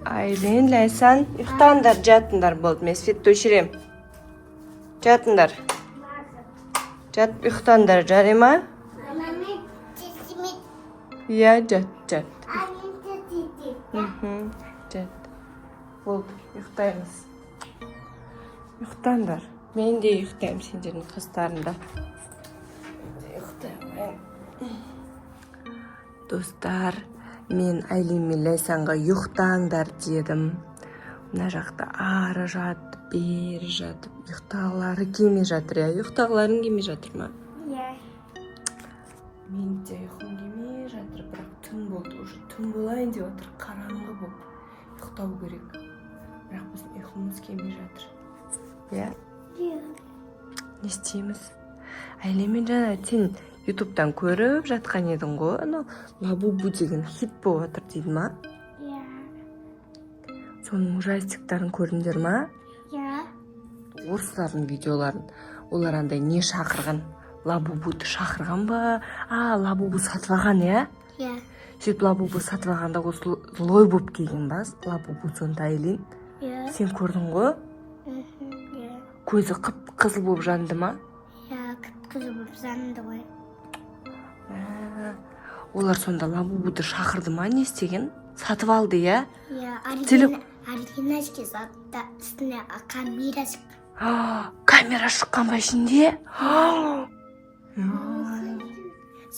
Айлин, Лайсан, ұйықтаңдар, жатыңдар болды. Мен светті өшірем. Жатыңдар. Жат, ұйықтаңдар, жарай ма? Иә, жат. Жат. Болды, ұйықтаймыз. Ұйықтаңдар. Мен де ұйықтаймын сендердің қастарында. Достар, мен Айлин мен Лайсанға ұйықтаңдар дедім. Мына жақта ары жатып, бері жатып, ұйықтағылары келмей жатыр. Ұйықтағыларың келмей жатыр ма? Иә. Мен де ұйқым келмей жатыр, бірақ түн болды. Уже түн болайын деп отыр, қараңғы болып. Ұйықтау керек. Бірақ біздің ұйқымыз келмей жатыр. Иә? Не істейміз? Айлин мен Жанар, сен ютубтан көріп жатқан едің ғой, анау Лабубу деген хит болып отыр дейді ма? Иә. Соның ужастиктарын көрдіңдер ма? Иә. Орыстардың видеоларын. Олар андай не шақырған? Лабубуды шақырған ба? Лабубу сатып алған, иә? Иә. Сөйтіп Лабубу сатып алғанда ол злой болып келген ба? Лабубу сонда Айлин. Иә. Сен көрдің ғой? Иә. Көзі қып-қызыл болып жанды ма? Иә, қып-қызыл болып жанды ғой. Олар сонда Лабубуды шақырды ма? Не істеген? Сатып алды, иә? Иә, оригинальский затта үстіне камера шыққан. Камера шыққан ба ішінде?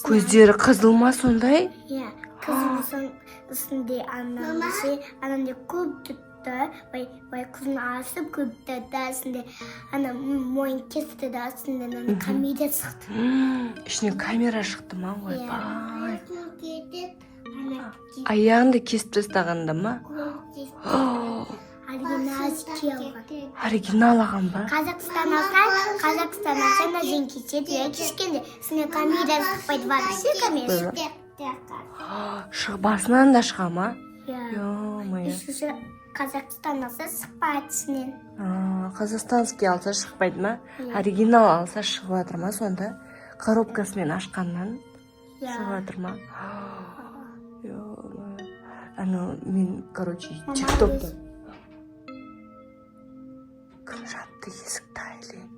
Көздері қызыл ма сондай? Иә, қызыл үстінде анандай көп тұтты, бай көзін ашып көп тұтты, үстінде мойын кесті да үстінде камера шықты. Ішінен камера шықты ма? Ойбай. Аяғынды кесіп тастағанда ма? Оригинал алған ба? Қазақстан алсан әжен кеседі, кескенде үстіне камера шықпайды бар, все камера. Басынан да шыға ма? Иә. Қазақстан алса шықпайды үстінен. Қазақстанский алса шықпайды ма? Оригинал алса шығып жатыр ма сонда? Коробкасымен ашқаннан шығып жатыр ма? Мен, тиктокта. Кім жапты есікті, Айлин?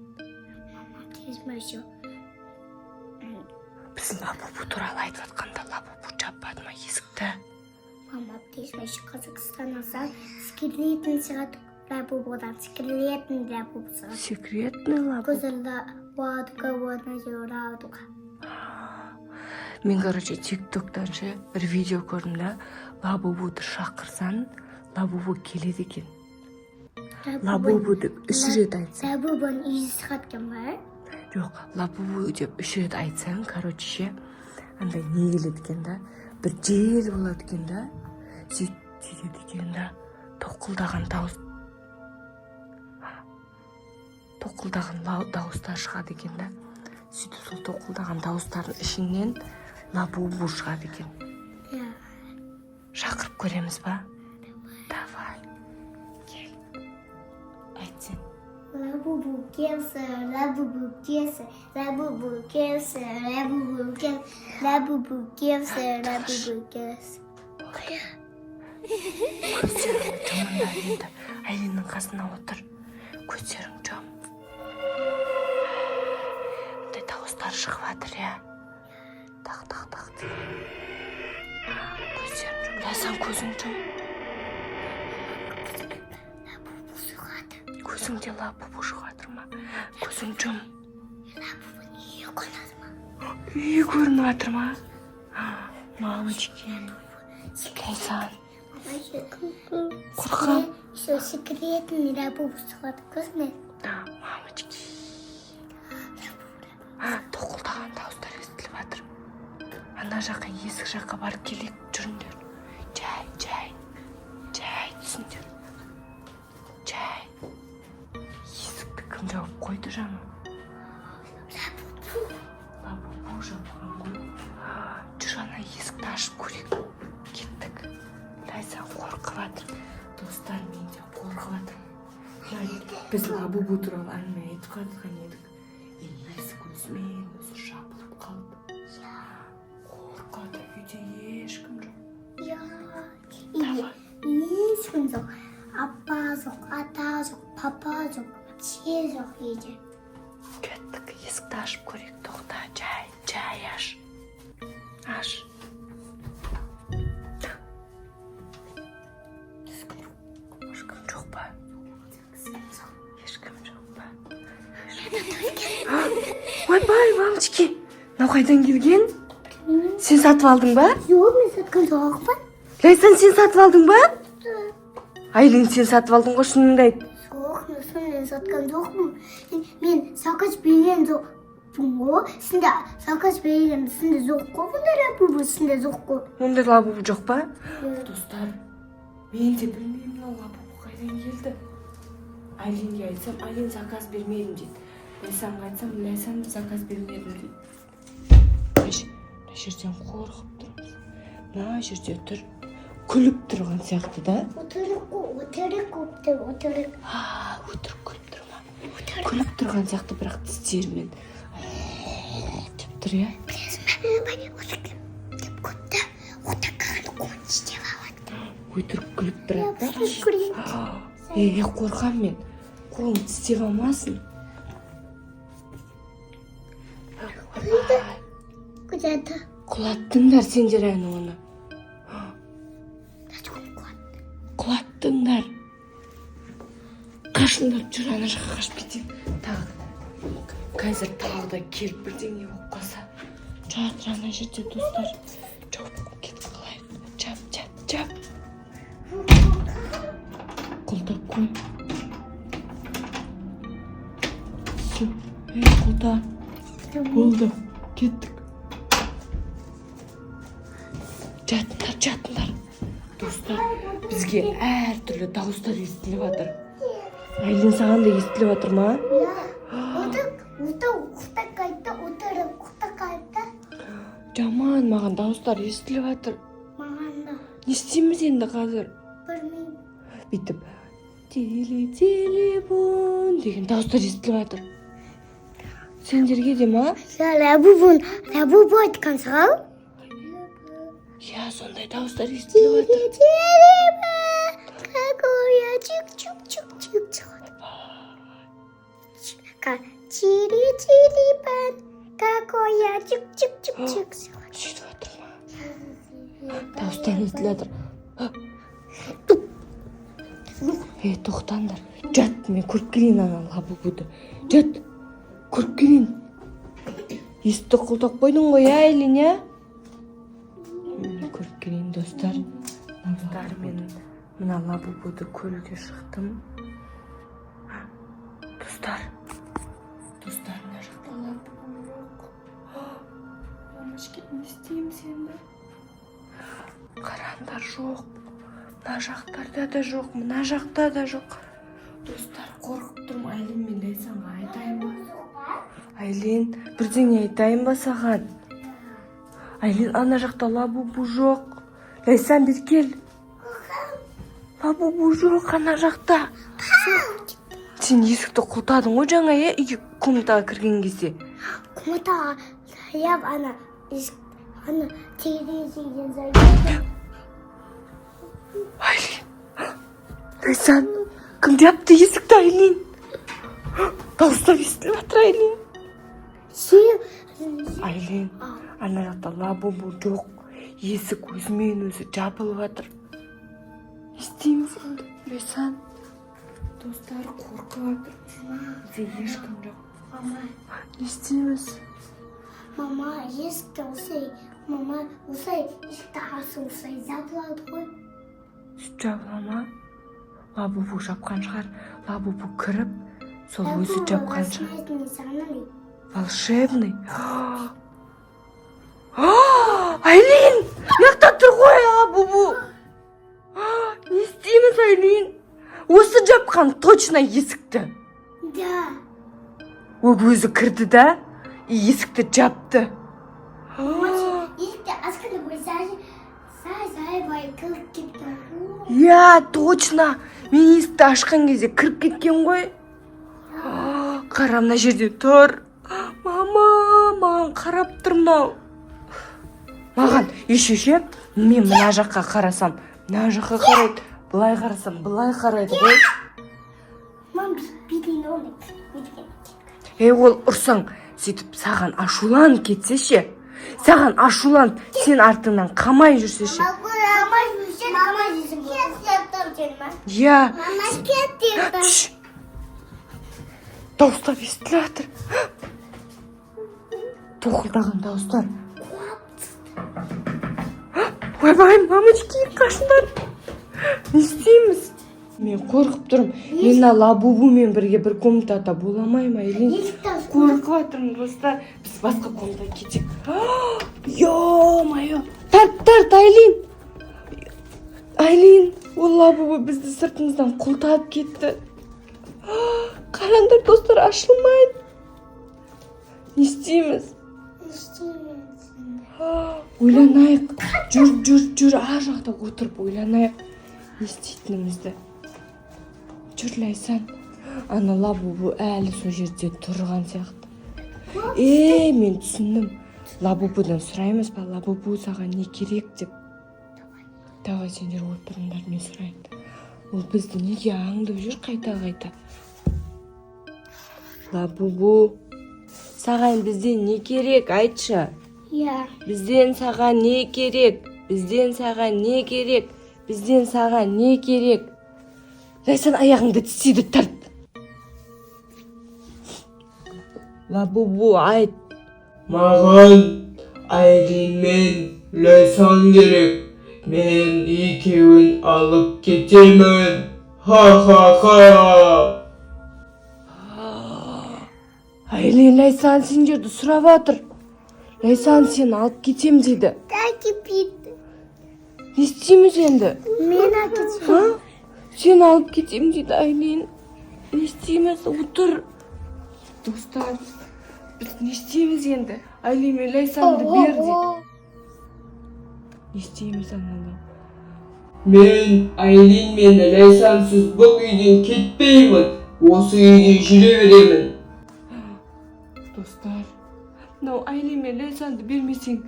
Тезмеші. Біздің Лабубу туралы айтып жатқанда Лабубу жаппады ма есікті? Мама, тезмеші Қазақстан алса секретный шығады Лабубудан. Секретный Лабубу шығады. Секретный Лабубу? Көзілді вадыға жаурадыға. Мен, тиктоктан бір видео көрдім да, Лабубуды шақырсан, Лабубу келеді екен. Лабубуды 3 рет айтсан. Лабубуның үйі шығаткен бар? Жоқ, Лабубу деп 3 рет айтсаң, андай не келеді екен да, бір жел болады екен да, сөйтеді екен да, тоқылдаған дауыстар шығады екен да. Сөйтіп сол тоқылдаған дауыстардың ішінен Лабубу шығады екен. Иә. Шақырып көреміз ба? Давай. Кел. Айтсен. Лабубу келсі, Лабубу келсі, Лабубу келсі, Лабубу келсі, Лабубу келсі, Лабубу келсі. Көздерің жамында енді. Айлиннің қасына отыр. Көздерің жам. Бұндай дауыстар шығып жатыр, иә? Тақ. Көздерің жам. Лайсан көзің жам. Лабубу шығады. Көзіңде Лабубу шығып жатыр ма? Көзің жам. Лабубуның үйі көрінеді ма? Үйі көрініп жатыр ма? Мамочки. Лайсан. Қорқам. Еще секретный Лабубу шығады. Көзіне. Мамочки. Тоқылдаған дауыстар естіліп жатыр. Ана жаққа, есік жаққа барып келек жүріңдер. Жай. Түсіңдер. Жай. Есікті кім жауып қойды жаңа? Лабубу жауған ғой. Жүр, ана есікті ашып көрек. Кеттік. Лайсан қорқып жатыр. Достар, мен де қорқып жатыр. Біз Лабубу туралы әңгіме айтып жатқан едік. Есік өзімен өзі жабылып қалды. Қорқады, үйде ешкім жоқ. Ешкім ешкім жоқ. Апа жоқ, ата жоқ, папа жоқ, вообще жоқ үйде. Кеттік, есікті ашып көрейік. Тоқта, жай аш. Аш. Ешкім жоқ па? Ешкім жоқ па? Ойбай, мамочки. Мынау қайдан келген? Сен сатып алдың ба? Жоқ, мен сатқан жоқпын. Лейсан, сен сатып алдың ба? Айлин, сен сатып алдың ғой, шыныңды айт. Жоқ, мен сатқан жоқпын. Мен сақаш берген жоқпын ғой. Сінде сақаш берген сінде жоқ қой. Бұндай лабубу сінде жоқ қой. Ондай лабубу жоқ па? Достар, мен де білмеймін мынау лабубу қайдан келді. Айлинге айтсам, Айлин заказ бермедім дейді. Лейсанға айтсам, Лейсан заказ бермедім дейді. Мына жерден қорқып тұрмыз. Мына жерде тұр. Күліп тұрған сияқты да? Өтірік өтірік. Өтірік күліп тұрма. Күліп тұрған сияқты, бірақ тістерімен деп тұр, я? Өтірік күліп тұрады да? Қорқам мен. Қолың тістеп алмасын. Құлады. Құлаттыңдар сендер әні оны. Құлаттыңдар. Қашыңдар, жүр ана жаққа қашып кетейін. Тағы. Қазір тағы да келіп бірдеңе болып қалса. Жатыр ана жерде, достар. Жоқ, кетіп қалайық. Жап. Құлдап қой. Құлда. Болды. Кеттік. Жатыңдар. Достар, бізге әртүрлі дауыстар естіліп жатыр. Айлин, саған да естіліп жатыр ма? Жаман, маған дауыстар естіліп жатыр. Не істейміз енді қазір? Білмеймін. Бүйтіп, телефон деген дауыстар естіліп жатыр. Сендерге де ма? Лабубу айтқан шығар? Я, сондай дауыстар естіліп жатыр. Чири-чири-пан, какой-я чик-чик-чик-чик. Сөйтіп жатыр ма? Дауыстар естіліп жатыр. Тоқтаңдар. Жат, мен көріп келейін ана лабубуды. Жат, көріп келейін. Есікті құлтап қойдың ғой, Айлин, я? Мен көріп келейін, достар. Достар, мен мына лабубуды көруге шықтым. Достар, мына жақта лабубу жоқ. Мамашке, не істейміз енді? Қараңдар, жоқ. Мына жақтарда да жоқ, мына жақта да жоқ. Достар, қорқып тұрмын. Айлин, мен Лейсанға айтайын ба? Айлин, бірдеңе айтайын ба саған? Айлин, ана жақта лабубу жоқ. Лейсан, бер кел. Лабубу жоқ ана жақта. Сен есікті құлтадың ғой жаңа, үйге комнатаға кірген кезде. Комнатаға саяп ана терезеден зайдым. Айлин, Лейсан, кім жапты есікті, Айлин? Дауыстап естіліп жатыр, Айлин. Айлин, ана жақта лабубу жоқ. Есік өзімен өзі жабылып жатыр. Не істейміз енді, Лейсан? Достар, қорқып жатыр. Бізде ешкім жоқ. Не істейміз? Мама, есікті осылай есікті асы осылай жабылады ғой. Жабыла ма? Лабубу жапқан шығар. Лабубу кіріп, сол өзі жапқан шығар. Волшебный. Айлин, мынақта тұр ғой лабубу. Не істейміз, Айлин? Осы жапқан точно есікті. Да. Өзі кірді да, есікті жапты. Есікті ашқанда ғой сай кіріп кеткен. Я, точно. Мен есікті ашқан кезде кіріп кеткен ғой. Қара, мына жерде тұр. Мама, маған қарап тұр мынау. Маған, еш, мен мына жаққа қарасам, мына жаққа қарайды. Былай қарасам, былай қарайды ғой. Мам, биден олайды. Ол ұрсаң, сөйтіп саған ашуланып кетсе ше. Саған ашуланып, сен артыңнан қамай жүрсе ше. Я. Дауыстап естіліп жатыр. Тоқылдаған дауыстар. Ойбай, мамочки, қашындар. Не істейміз? Мен қорқып тұрмын. Мен Лабубумен бірге бір комнатада боламай ма, Айлин? Қорқып жатырмын, достар. Біз басқа комнатаға кетсек. Ё-майо. Тарт, Айлин. Айлин, ол Лабубу бізді сыртымыздан құлтап кетті. Қараңдар, достар, ашылмайды. Не істейміз? Ойланайық. Жүр, ар жақта отырып ойланайық. Не істейтінімізді. Жүр, Лайсан. Ана Лабубу әлі сол жерде тұрған сияқты. Мен түсіндім. Лабубудан сұраймыз ба? Лабубу саған не керек деп. Давай сендер отырыңдар, мен сұрайын. Ол бізді неге аңдып жүр қайта-қайта? Лабубу, саған бізден не керек, айтшы? Бізден саған не керек? Бізден саған не керек? Лайсан, аяғыңды тістейді, тарт. Лабубу, айт. Маған Айлин мен Лайсан керек. Мен екеуін алып кетемін. Ха-ха-ха. Айлин, Лайсан сендерді сұрап жатыр. Лайсан сені алып кетем дейді. Не істейміз енді? Мен әкетем. Сені алып кетем дейді, Айлин. Не істейміз? Отыр. Достар, біз не істейміз енді? Айлин мен Лайсанды бер дейді. Не істейміз, аналар? Мен Айлин мен Лайсансыз бұл үйден кетпеймін. Осы үйде жүре беремін. Достар, мынау Айлин мен Лайсанды бермесең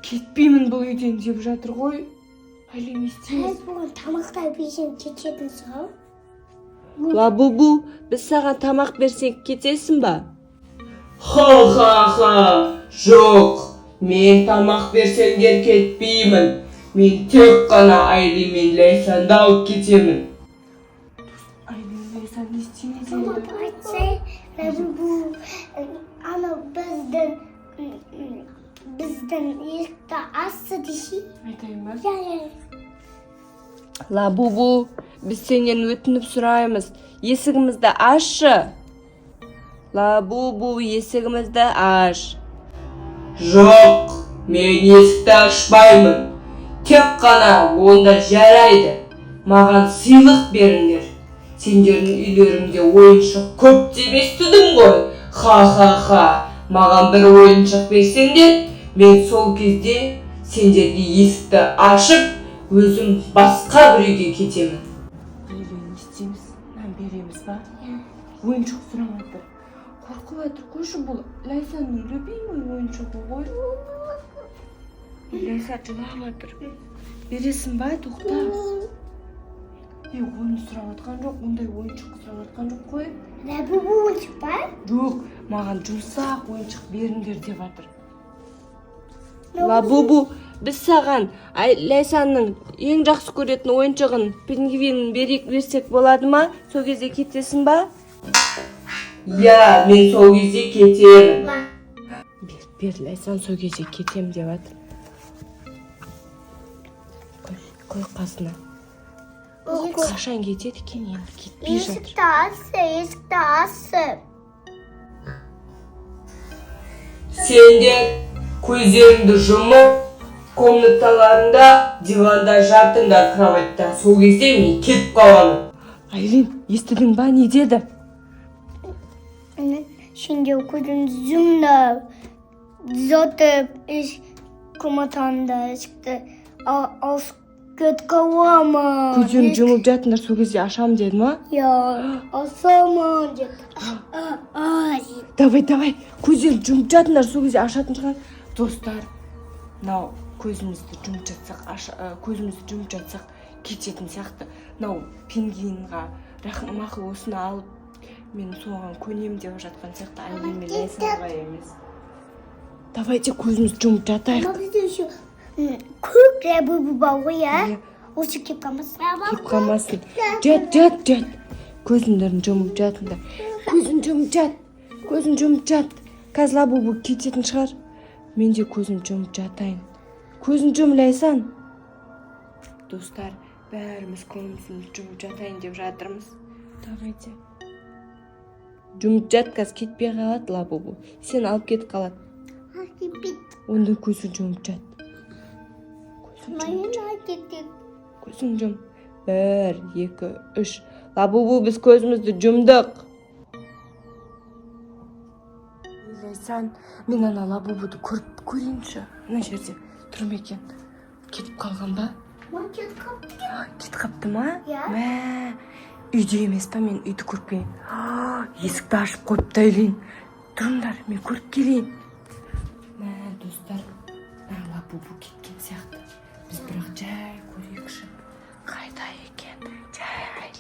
кетпеймін бұл үйден деп жатыр ғой. Айлин, не істейміз? Бүгін тамақтай берсең кететін сау. Лабубу, біз саған тамақ берсең кетесің ба? Ха-ха-ха. Жоқ, мен тамақ берсеңдер кетпеймін. Мен тек қана Айлин мен Лайсанды алып кетемін. Айлин, Лайсан, не істейміз Мама, енді? айтсай, бұл ана біздің есікті асты деші. Айтайын ба? Лабубу, біз сенен өтініп сұраймыз. Есігімізді ашшы. Лабубу, есігімізді аш. Жоқ, мен есікті ашпаймын. Тек қана онда жарайды. Маған сыйлық беріңдер. Сендердің үйлеріңде ойыншық көп деп естідім ғой. Ха-ха-ха. Маған бір ойыншық берсеңдер, мен сол кезде сендерге есікті ашып, өзім басқа бір үйге кетемін. Айлин, не істейміз? Нан береміз ба? Ойыншық сұрап жатыр. Қорқып жатыр, қойшы, бұл Лайсанның любимый ойыншығы ғой. Лайсан жылап жатыр. Бересің ба, тоқта? Ойын сұрап жатқан жоқ, ондай ойыншық сұрап жатқан жоқ қой. Лабубу ойыншық бар? Жоқ, маған жұмсақ ойыншық беріңдер деп жатыр. Лабубу, біз саған Лайсанның ең жақсы көретін ойыншығын, пингвинін берсек болады ма? Сол кезде кетесің ба? Я, мен сол кезде кетемін. Бер, Лайсан сол кезде кетем деп жатыр. Қой қасына. Қашан кетеді екен, енді кетпей жатыр. Есікті асы. Сендер көздеріңді жұмып, комнаталарында, диванда жатыңдар, кроватьта. Сол кезде мен кетіп қаламын. Айлин, естідің ба, не деді? Şimdi okudum Zoom'da zaten iş komutanında çıktı. Asket kavama. Көздерін жұмып жатыңдар, сол кезде ашам деді ма? Ya asama dedi. Давай, көздерін жұмып жатыңдар, сол кезде ашатын шығар. Достар, мынау көзімізді жұмып жатсақ, кететін сияқты. Мынау пингвинға мақұл алып мен соған көнем деп жатқан сияқты әңгімелей салбай емес. Давайте көзімізді жұмып жатайық. Мама бізде еще көк лабубу бар ғой, иә? Осы кеп қалмасын. Кеп қалмасын. Жат. Көзіңдерін жұмып жатыңдар. Көзін жұмып жат. Қазір лабубу кететін шығар. Мен де көзім жұмып жатайын. Көзін жұмлайсан. Достар, бәріміз көзімізді жұмып жатайын деп жатырмыз. Давайте. Жұмып жат, қазір кетпей қалады лабубу. Сен алып кетіп қалады. Онда көзін жұмып жат. Көзін жум. 1, 2, 3. Лабубу, біз көзімізді жұмдық. Ойлайсан, мен ана лабубуды көріп көрейінші. Мына жерде тұрым екен. Кетіп қалған ба? Кетіп қапты ма? Мә, үйде емес па, мен үйді көріп келейін. Есікті ашып қойып тайлайын. Тұрыңдар, мен көріп келейін. Мә, достар, лабубу кеткен сияқты. Біз бірақ жай көрейікші. Қайда екен? Жай.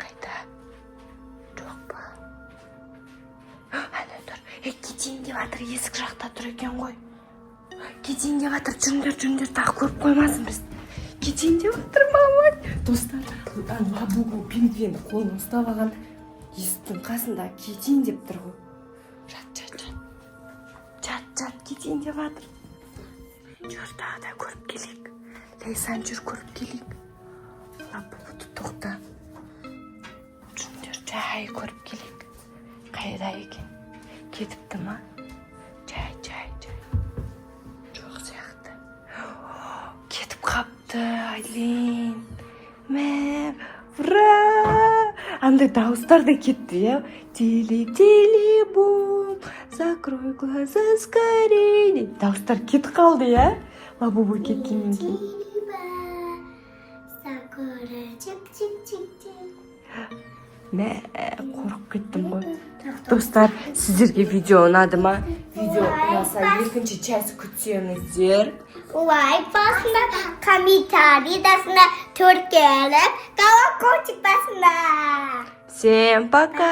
Қайда? Жоқ па? Әне тұр. Кетейін деп жатыр, есік жақта тұр екен ғой. Кетейін деп жатыр, жүріңдер, тағы көріп қоймасын біз. Кетейін деп жатыр, мама. Достар, лабубу пингвин қолын ұстап алған есіктің қасында кетейін деп тұр ғой. Жат, кетейін деп жатыр. Жүр, тағы да көріп келейік. Лейсан, жүр, көріп келейік. Лабубуды тоқта. Жүріңдер, жай көріп келейік. Қайда екен? Кетіпті ма? Жай. Жоқ сияқты. Кетіп қапты, Айлин. Мә, ура! Андай дауыстар да кетті, я? Тили-тили-бум, закрой глаза скорее. Дауыстар кетіп қалды, я? Лабубу кеткеннен кейін. Мә, қорқып кеттім ғой. Достар, сіздерге видео ұнады ма? Видео ұнаса екінші часть күтсеңіздер. Лайк басыңдар, комментарий жазыңдар, төрт келіп, колокольчик басыңдар. Всем пока!